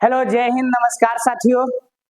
Hello, जय हिंद, नमस्कार साथियों।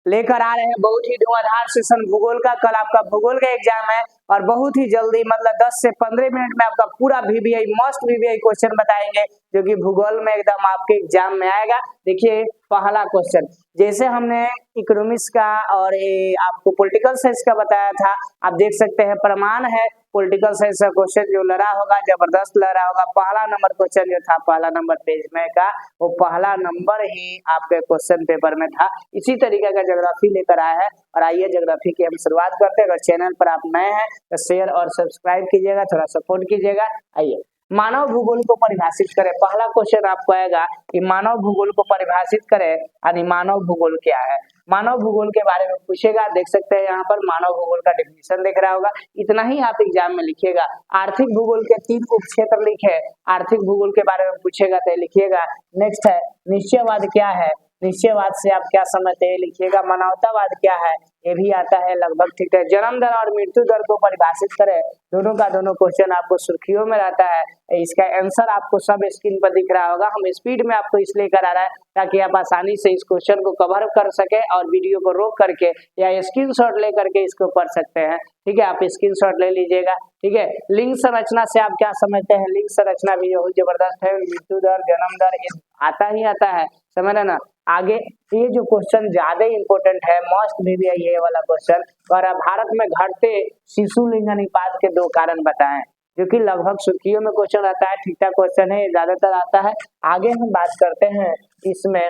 लेकर आ रहे हैं बहुत ही धुआंधार सेशन भूगोल का। कल आपका भूगोल का एग्जाम है और बहुत ही जल्दी मतलब 10 से 15 मिनट में आपका पूरा वीवीआई मस्ट वीवीआई क्वेश्चन बताएंगे जो कि भूगोल में एकदम आपके एग्जाम में आएगा। देखिए पहला क्वेश्चन, जैसे हमने इकोनॉमिक्स का और आपको पॉलिटिकल साइंस का बताया था, आप देख सकते हैं प्रमाण है पॉलिटिकल साइंस का क्वेश्चन जो लड़ा होगा, जबरदस्त लड़ा होगा। पहला नंबर क्वेश्चन जो था, पहला नंबर पेज में का, वो पहला नंबर ही आपके क्वेश्चन पेपर में था। इसी तरीके का ज्योग्राफी लेकर आया है और आइए ज्योग्राफी की हम शुरुआत करते हैं। अगर चैनल पर आप नए हैं तो शेयर और सब्सक्राइब कीजिएगा, थोड़ा सपोर्ट कीजिएगा। आइए मानव भूगोल को परिभाषित करें। पहला क्वेश्चन आपको आएगा कि मानव भूगोल को परिभाषित करें, यानी मानव भूगोल क्या है। मानव भूगोल के बारे में पूछेगा, देख सकते हैं यहाँ पर मानव भूगोल का डेफिनेशन दिख रहा होगा। इतना ही आप एग्जाम में लिखिएगा। आर्थिक भूगोल के 3 उपक्षेत्र लिखे, आर्थिक भूगोल के बारे में पूछेगा तो लिखिएगा। नेक्स्ट है निश्चयवाद क्या है, निश्चयवाद से आप क्या समझते हैं लिखिएगा। मानवतावाद क्या है, ये भी आता है लगभग, ठीक है। जन्म दर और मृत्यु दर को परिभाषित करें, दोनों का दोनों क्वेश्चन आपको सुर्खियों में रहता है। इसका आंसर आपको सब स्क्रीन पर दिख रहा होगा। हम स्पीड में आपको इसलिए करा रहा है ताकि आप आसानी से इस क्वेश्चन को कवर कर सके और वीडियो को रोक करके या स्क्रीनशॉट ले करके इसको पढ़ सकते हैं, ठीक है। आप स्क्रीनशॉट ले लीजिएगा, ठीक है। लिंग संरचना से आप क्या समझते हैं, लिंग संरचना भी बहुत जबरदस्त है। मृत्यु दर, जन्म दर, ये आता ही आता है, समझ रहे ना। आगे ये जो क्वेश्चन ज्यादा इंपॉर्टेंट है, मस्ट भी ये वाला क्वेश्चन, और भारत में घटते शिशु लिंग अनुपात के 2 कारण बताएं, जो कि लगभग सुर्खियों में क्वेश्चन आता है। ठीक ठाक क्वेश्चन है, ज्यादातर आता है। आगे हम बात करते हैं इसमें,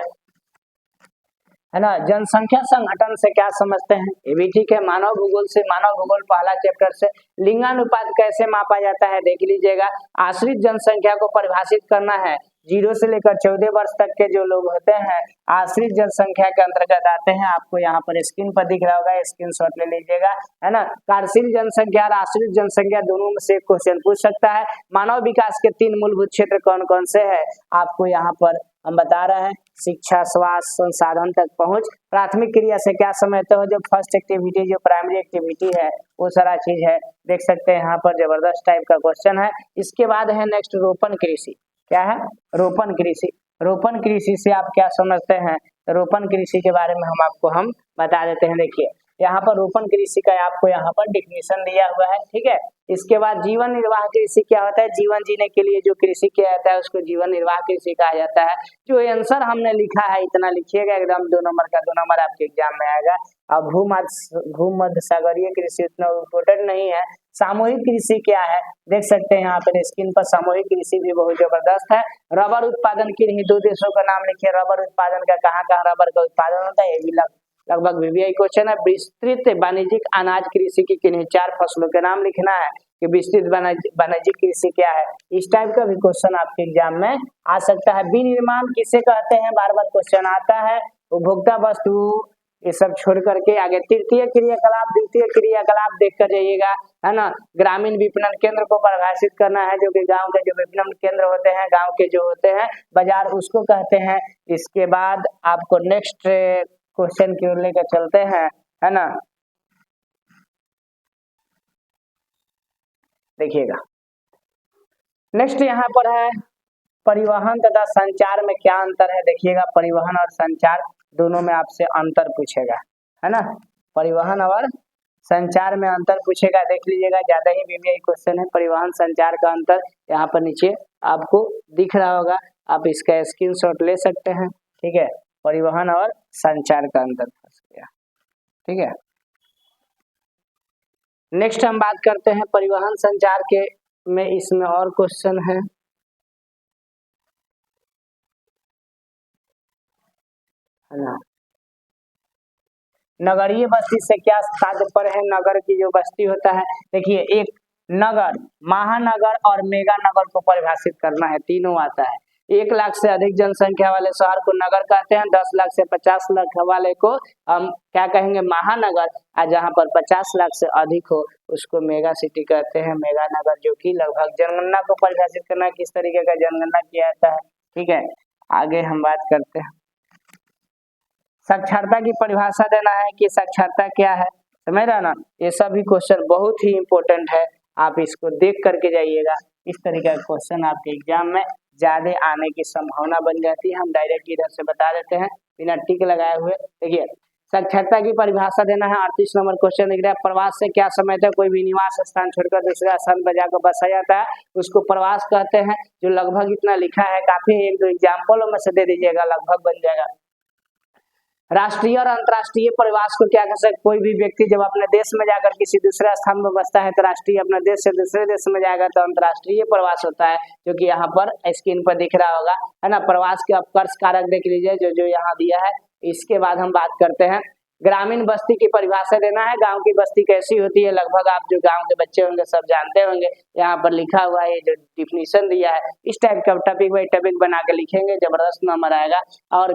है ना, जनसंख्या संगठन से क्या समझते हैं, ये भी ठीक है। मानव भूगोल से, मानव भूगोल पहला चैप्टर से लिंगानुपात कैसे मापा जाता है देख लीजिएगा। आश्रित जनसंख्या को परिभाषित करना है, 0 से लेकर 14 वर्ष तक के जो लोग होते हैं आश्रित जनसंख्या के अंतर्गत आते हैं। आपको यहाँ पर स्क्रीन पर दिख रहा होगा, स्क्रीनशॉट ले लीजिएगा, है ना। कार्यशील जनसंख्या और आश्रित जनसंख्या दोनों में से एक क्वेश्चन पूछ सकता है। मानव विकास के 3 मूलभूत क्षेत्र कौन कौन से है, आपको यहाँ पर हम बता रहे हैं। शिक्षा, स्वास्थ्य, संसाधन तक पहुंच। प्राथमिक क्रिया से क्या समझते हो, जो फर्स्ट एक्टिविटी, जो प्राइमरी एक्टिविटी है, वो सारा चीज है, देख सकते हैं यहाँ पर। जबरदस्त टाइप का क्वेश्चन है। इसके बाद है नेक्स्ट रोपण कृषि। क्या है, रोपण कृषि। रोपण कृषि से आप क्या समझते हैं, रोपण कृषि के बारे में हम बता देते हैं। देखिए यहाँ पर रोपण कृषि का आपको यहाँ पर डिफिनेशन दिया हुआ है, ठीक है। इसके बाद जीवन निर्वाह कृषि क्या होता है, जीवन जीने के लिए जो कृषि किया जाता है उसको जीवन निर्वाह कृषि कहा जाता है। जो आंसर हमने लिखा है इतना लिखिएगा, एकदम 2 नंबर का 2 नंबर आपके एग्जाम में आएगा। अब भूमध्य सागरीय कृषि उतना इम्पोर्टेंट नहीं है। सामूहिक कृषि क्या है, देख सकते हैं यहाँ पर स्क्रीन पर। सामूहिक कृषि भी बहुत जबरदस्त है। रबर उत्पादन के लिए 2 देशों का नाम लिखिए। रबर उत्पादन का कहाँ कहाँ रबर का उत्पादन होता है, ये भी लगभग वीवीआई क्वेश्चन है। विस्तृत वाणिज्यिक अनाज कृषि की किन्हीं 4 फसलों के नाम लिखना है कि विस्तृत वाणिज्यिक कृषि क्या है। इस टाइप का भी क्वेश्चन आपके एग्जाम में आ सकता है। विनिर्माण किसे कहते हैं, बार बार क्वेश्चन आता है। उपभोक्ता वस्तु, ये सब छोड़ करके आगे तृतीय क्रियाकलाप, द्वितीय क्रियाकलाप देख कर जाइएगा, है ना। ग्रामीण विपणन केंद्र को परिभाषित करना है, जो कि गांव के जो विपणन केंद्र होते हैं, गांव के जो होते हैं बाजार, उसको कहते हैं। इसके बाद आपको नेक्स्ट क्वेश्चन की ओर लेकर चलते हैं, है ना। देखिएगा नेक्स्ट यहाँ पर है परिवहन तथा संचार में क्या अंतर है। देखिएगा परिवहन और संचार दोनों में आपसे अंतर पूछेगा, है ना। परिवहन और संचार में अंतर पूछेगा, देख लीजिएगा। ज्यादा ही वीवीआई क्वेश्चन है। परिवहन संचार का अंतर यहाँ पर नीचे आपको दिख रहा होगा, आप इसका स्क्रीनशॉट ले सकते हैं, ठीक है। परिवहन और संचार का अंतर फंस गया, ठीक है। नेक्स्ट हम बात करते हैं परिवहन संचार के में, इसमें और क्वेश्चन है ना। नगरीय बस्ती से क्या तात्पर्य है, नगर की जो बस्ती होता है। देखिए एक नगर, महानगर और मेगा नगर को परिभाषित करना है, तीनों आता है। 1 लाख से अधिक जनसंख्या वाले शहर को नगर कहते हैं। 10 लाख से 50 लाख वाले को हम क्या कहेंगे, महानगर। और जहाँ पर 50 लाख से अधिक हो उसको मेगा सिटी कहते हैं, मेगा नगर। जो कि लगभग जनगणना को परिभाषित करना है, किस तरीके का जनगणना किया जाता है, ठीक है। आगे हम बात करते हैं साक्षरता की परिभाषा देना है कि साक्षरता क्या है, समझ रहे ना। ये सभी क्वेश्चन बहुत ही इंपॉर्टेंट है, आप इसको देख करके जाइएगा। इस तरीके का क्वेश्चन आपके एग्जाम में ज्यादा आने की संभावना बन जाती है। हम डायरेक्ट इधर से बता देते हैं बिना टिक लगाए हुए। देखिए साक्षरता की परिभाषा देना है। 38 नंबर क्वेश्चन दिख रहा है, प्रवास से क्या समझते हैं? कोई भी निवास स्थान छोड़कर दूसरे स्थान पर जाकर बसा जाता है उसको प्रवास कहते हैं। जो लगभग इतना लिखा है काफी, एक दो एग्जाम्पलों में से दे दीजिएगा, लगभग बन जाएगा। राष्ट्रीय और अंतर्राष्ट्रीय प्रवास को क्या कह सकते? कोई भी व्यक्ति जब अपने देश में जाकर किसी दूसरे स्थान में बसता है तो राष्ट्रीय, अपने देश से दूसरे देश में जाएगा तो अंतर्राष्ट्रीय प्रवास होता है, जो कि यहाँ पर स्क्रीन पर दिख रहा होगा, है ना। प्रवास के अपकर्ष कारक देख लीजिए जो जो यहाँ दिया है। इसके बाद हम बात करते हैं ग्रामीण बस्ती की परिभाषा देना है। गांव की बस्ती कैसी होती है? लगभग आप जो गांव के बच्चे होंगे सब जानते होंगे, यहाँ पर लिखा हुआ है, जो डिफिनीशन दिया है इस टाइप का टॉपिक बाई टॉपिक बना के लिखेंगे, जबरदस्त नंबर आएगा। और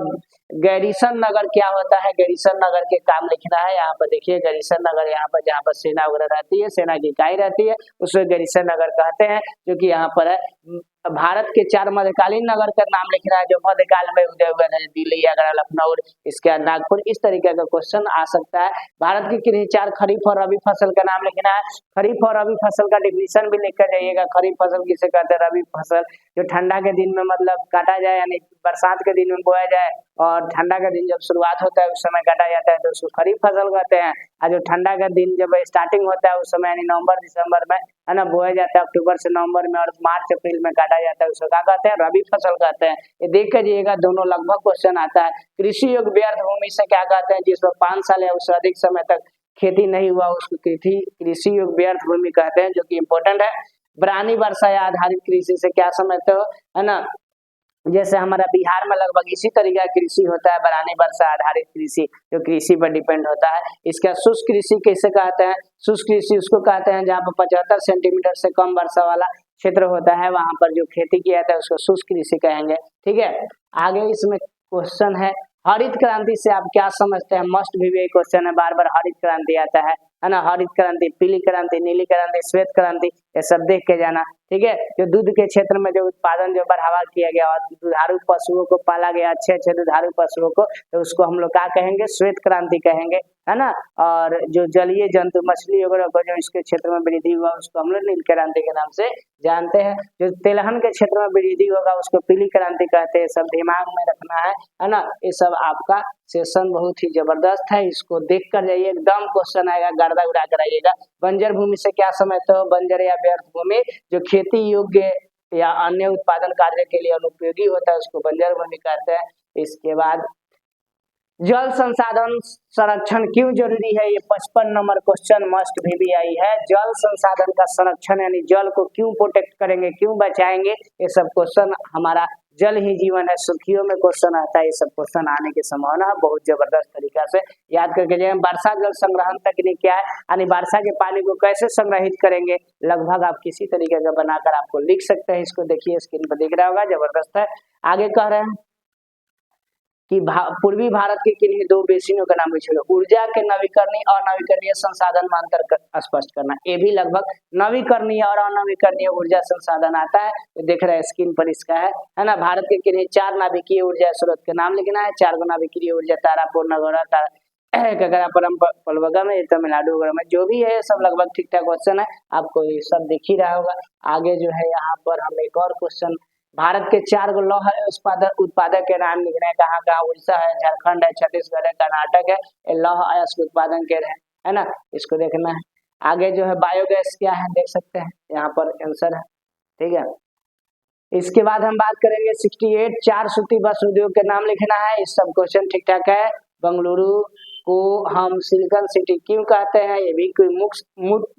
गैरीसन नगर क्या होता है? गैरीसन नगर के काम लिखना है। यहाँ पर देखिए गैरीसन नगर, यहाँ पर जहाँ पर सेना वगैरह रहती है, सेना की इकाई रहती है, उसे गैरीसन नगर कहते हैं, जो कि यहाँ पर है। भारत के 4 मध्यकालीन नगर का नाम लिखना है जो मध्यकाल में उदय हुए थे, दिल्ली, आगरा, लखनऊ, इसके बाद नागपुर। इस तरीके का क्वेश्चन आ सकता है। भारत की किन्हीं 4 खरीफ और रबी फसल का नाम लिखना है। खरीफ और रबी फसल का डिफिनीशन भी लिख कर जाइएगा। खरीफ फसल किसे कहते हैं? रबी फसल जो ठंडा के दिन में मतलब काटा जाए, यानी बरसात के दिन में बोया जाए, और ठंडा का दिन जब शुरुआत होता है उस समय काटा जाता है तो उसको खरीफ फसल कहते हैं। और जो ठंडा का दिन जब स्टार्टिंग होता है उस समय यानी नवंबर दिसंबर में, है ना, बोया जाता है, अक्टूबर से नवंबर में, और मार्च अप्रैल में काटा जाता है, उसको क्या कहते हैं? रबी फसल कहते हैं। ये देख कर जाइएगा, दोनों लगभग क्वेश्चन आता है। कृषि योग्य व्यर्थ भूमि से क्या कहते हैं? जिसमें 5 साल या उससे अधिक समय तक खेती नहीं हुआ उसको कृषि योग्य व्यर्थ भूमि कहते हैं, जो कि इम्पोर्टेंट है। बरानी वर्षा या आधारित कृषि से क्या समझते हो? है ना, जैसे हमारा बिहार में लगभग इसी तरीके का कृषि होता है, बरानी वर्षा आधारित कृषि, जो कृषि पर डिपेंड होता है। इसका शुष्क कृषि कैसे कहते हैं? शुष्क कृषि उसको कहते हैं जहाँ पर 75 सेंटीमीटर से कम वर्षा वाला क्षेत्र होता है, वहां पर जो खेती किया जाता है उसको शुष्क कृषि कहेंगे। ठीक है, आगे इसमें क्वेश्चन है हरित क्रांति से आप क्या समझते हैं? मस्ट भी क्वेश्चन है, बार बार हरित क्रांति आता है ना। हरित क्रांति, पीली क्रांति, नीली क्रांति, श्वेत क्रांति, ये सब देख के जाना। ठीक है, जो दूध के क्षेत्र में जो उत्पादन जो बढ़ावा किया गया और दुधारू पशुओं को पाला गया, अच्छे अच्छे दुधारू पशुओं को, तो उसको हम लोग क्या कहेंगे? श्वेत क्रांति कहेंगे, है ना। और जो जलीय जंतु मछली वगैरह को जो इसके क्षेत्र में वृद्धि हुआ उसको हम लोग नील क्रांति के नाम से जानते हैं। जो तिलहन के क्षेत्र में वृद्धि होगा उसको पीली क्रांति कहते हैं। सब दिमाग में रखना है ना। ये सब आपका सेशन बहुत ही जबरदस्त है, इसको देख कर जाइए, एकदम क्वेश्चन आएगा, गर्दा उड़ा कर आइएगा। बंजर भूमि से क्या समझते हो? बंजर या व्यर्थ भूमि जो खेती योग्य या अन्य उत्पादन कार्य के लिए अनुपयोगी होता है उसको बंजर भूमि कहते हैं। इसके बाद जल संसाधन संरक्षण क्यों जरूरी है? ये 55 नंबर क्वेश्चन मस्ट भी आई है। जल संसाधन का संरक्षण यानी जल को क्यों प्रोटेक्ट करेंगे, क्यों बचाएंगे, ये सब क्वेश्चन हमारा जल ही जीवन है, सुर्खियों में क्वेश्चन आता है। ये सब क्वेश्चन आने की संभावना है बहुत जबरदस्त तरीका से याद करके जाए। वर्षा जल संग्रहण तकनीक क्या है, यानी वर्षा के पानी को कैसे संग्रहित करेंगे, लगभग आप किसी तरीके का बनाकर आपको लिख सकते हैं। इसको देखिए स्क्रीन पर दिख रहा होगा, जबरदस्त है। आगे कह रहे हैं कि पूर्वी भारत के किन्हीं 2 बेसिनों का नाम पूछेगा। ऊर्जा के नवीकरणीय और अनवीकरणीय संसाधन में अंतर स्पष्ट करना। ये भी लगभग नवीकरणीय और अनवीकरणीय ऊर्जा संसाधन आता है, तो देख रहे हैं स्क्रीन पर इसका है ना। भारत के किन्हीं 4 नाभिकीय ऊर्जा स्रोत के नाम लिखना है। 4 नाभिकीय ऊर्जा, तारापुर, नगौरा, गगरापुरम, पलवगम है, तमिलनाडु वगैरह में जो भी है सब लगभग ठीक ठाक क्वेश्चन है, आपको ये सब दिख ही रहा होगा। आगे जो है यहाँ पर हम एक और क्वेश्चन, भारत के 4 लौह उत्पादक के नाम लिखना है। कहाँ कहाँ? उड़ीसा है, झारखंड है, छत्तीसगढ़ है, कर्नाटक है, ये लौह अयस्क उत्पादन के है ना, इसको देखना है। आगे जो है बायोगैस क्या है देख सकते हैं, यहाँ पर आंसर है। ठीक है, इसके बाद हम बात करेंगे 68 4 सूती वस्त्र उद्योग के नाम लिखना है। इस सब क्वेश्चन ठीक ठाक है। बंगलुरु को हम सिलिकॉन सिटी क्यों कहते हैं? ये भी कोई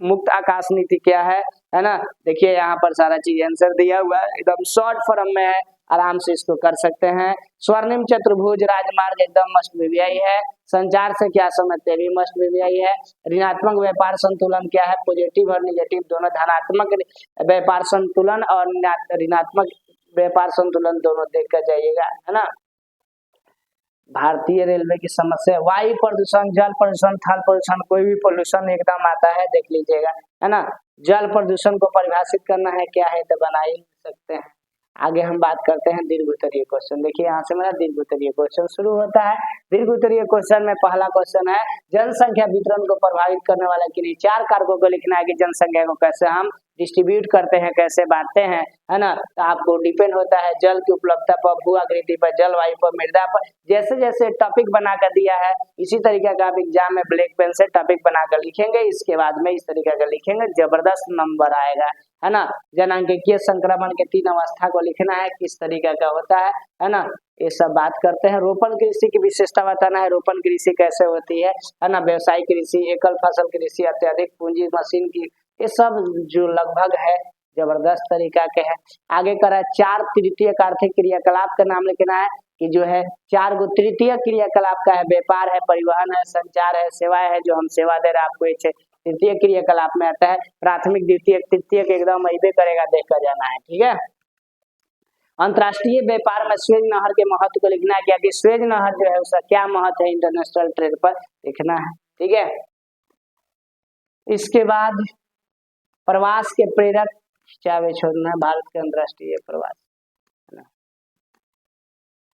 मुक्त आकाश नीति क्या है ना। देखिए यहाँ पर सारा चीज आंसर दिया हुआ है, एकदम शॉर्ट फॉर्म में है, आराम से इसको कर सकते हैं। स्वर्णिम चतुर्भुज राजमार्ग एकदम मस्ट बीबीआई है। संचार से क्या समझते हैं? भी मस्ट बीबीआई है। ऋणात्मक व्यापार संतुलन क्या है? पॉजिटिव और निगेटिव दोनों, धनात्मक व्यापार संतुलन और ऋणात्मक व्यापार संतुलन दोनों देख कर जाइएगा, है ना। भारतीय रेलवे की समस्या, वायु प्रदूषण, जल प्रदूषण, थल प्रदूषण, कोई भी पोल्यूशन एकदम आता है, देख लीजिएगा, है ना। जल प्रदूषण को परिभाषित करना है क्या है, तो बना ही सकते हैं। आगे हम बात करते हैं दीर्घ उत्तरीय क्वेश्चन। देखिए यहाँ से मेरा दीर्घ उत्तरीय क्वेश्चन शुरू होता है। दीर्घ उत्तरीय क्वेश्चन में पहला क्वेश्चन है जनसंख्या वितरण को प्रभावित करने वाले किन्हीं 4 कारकों को लिखना है कि जनसंख्या को कैसे हम डिस्ट्रीब्यूट करते हैं, कैसे बांटते हैं, है ना। तो आपको डिपेंड होता है जल की उपलब्धता पर, भू आकृति पर, जलवायु पर, मृदा पर। जैसे जैसे टॉपिक बनाकर दिया है इसी तरीके का आप एग्जाम में ब्लैक पेन से टॉपिक बनाकर लिखेंगे, इसके बाद में इस तरीके का लिखेंगे, जबरदस्त नंबर आएगा, है ना। जनांकीय संक्रमण के 3 अवस्था को लिखना है, किस तरीके का होता है ना। ये सब बात करते हैं। रोपण कृषि की विशेषता बताना है, रोपण कृषि कैसे होती है ना। व्यवसायिक कृषि, एकल फसल कृषि, अत्यधिक पूंजी, मशीन की, ये सब जो लगभग है जबरदस्त तरीका के है। आगे करा 4 तृतीय आर्थिक क्रियाकलाप का नाम लिखना है कि जो है 4 गो तृतीय क्रियाकलाप का है, व्यापार है, परिवहन है, संचार है, सेवाएं है, जो हम सेवा दे रहे हैं आपको, ये तृतीय क्रियाकलाप में आता है। प्राथमिक, द्वितीय, तृतीय के एकदम अइबे करेगा, देखकर जाना है, ठीक है। अंतर्राष्ट्रीय व्यापार में स्वेज नहर के महत्व को लिखना है, क्या कि स्वेज नहर जो है उसका क्या महत्व है इंटरनेशनल ट्रेड पर, लिखना है, ठीक है। इसके बाद प्रवास के प्रेरक चावे छोड़ना है, भारत के अंतर्राष्ट्रीय प्रवास,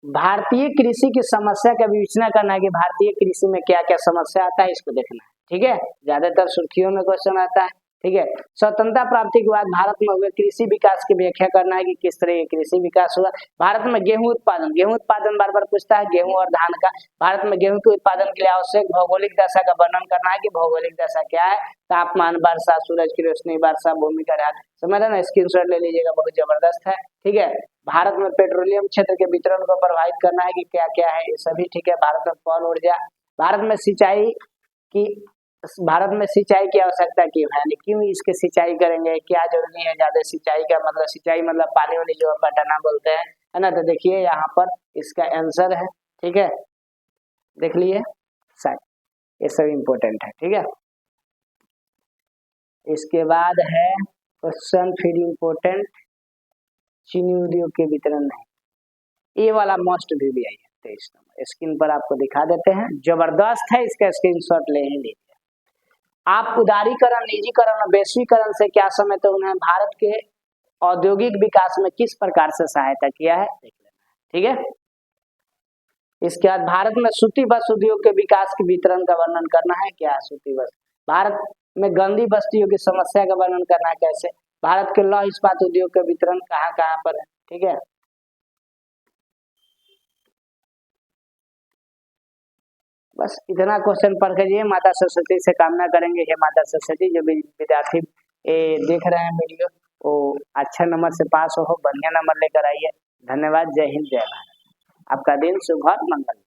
भारतीय कृषि की समस्या का विवेचना करना है कि भारतीय कृषि में क्या क्या समस्या आता है, इसको देखना है, ठीक है। ज्यादातर सुर्खियों में क्वेश्चन आता है, ठीक है। स्वतंत्रता प्राप्ति के बाद भारत में हुए कृषि विकास की व्याख्या करना है कि किस तरह कृषि विकास हुआ। भारत में गेहूं उत्पादन बार बार पूछता है, गेहूं और धान का। भारत में गेहूं के उत्पादन के लिए आवश्यक भौगोलिक दशा का वर्णन करना है कि भौगोलिक दशा क्या है, तापमान, वर्षा, सूरज की रोशनी, वर्षा, भूमि का ढाल, समझ रहे ना, स्क्रीनशॉट ले लीजिएगा, बहुत जबरदस्त है, ठीक है। भारत में पेट्रोलियम क्षेत्र के वितरण को प्रभावित करना है कि क्या क्या है, ये सभी ठीक है। भारत में पवन ऊर्जा, भारत में सिंचाई की आवश्यकता क्यों है, क्यों इसके सिंचाई करेंगे, क्या जरूरी है ज्यादा सिंचाई का, मतलब सिंचाई मतलब पानी वाली जो पटाना बोलते हैं, है ना। तो देखिए यहाँ पर इसका आंसर है, ठीक है, देख लिए शायद, ये सब इम्पोर्टेंट है, ठीक है। इसके बाद है क्वेश्चन फिर इम्पोर्टेंट, चीनी उद्योग के वितरण नहीं, ये वाला मोस्ट भी आई है 23 नंबर, स्क्रीन पर आपको दिखा देते हैं, जबरदस्त है, इसका स्क्रीनशॉट ले ही लीजिए आप। उदारीकरण, निजीकरण और वैश्वीकरण से क्या समझते हैं, उन्हें भारत के औद्योगिक विकास में किस प्रकार से सहायता किया है, देख लेना, ठीक है। इसके बाद भारत में सूती बस उद्योग के विकास के वितरण का वर्णन करना है, क्या सूती बस। भारत में गंदी बस्तियों की समस्या का वर्णन करना है, कैसे। भारत के लौह इस्पात उद्योग का वितरण कहाँ कहाँ पर है, ठीक है। बस इतना क्वेश्चन पढ़ के जाइए, माता सरस्वती से कामना करेंगे, हे माता सरस्वती जो भी विद्यार्थी देख रहे हैं वीडियो वो अच्छा नंबर से पास हो, बढ़िया नंबर लेकर आइए। धन्यवाद, जय हिंद, जय भारत, आपका दिन शुभ और मंगल।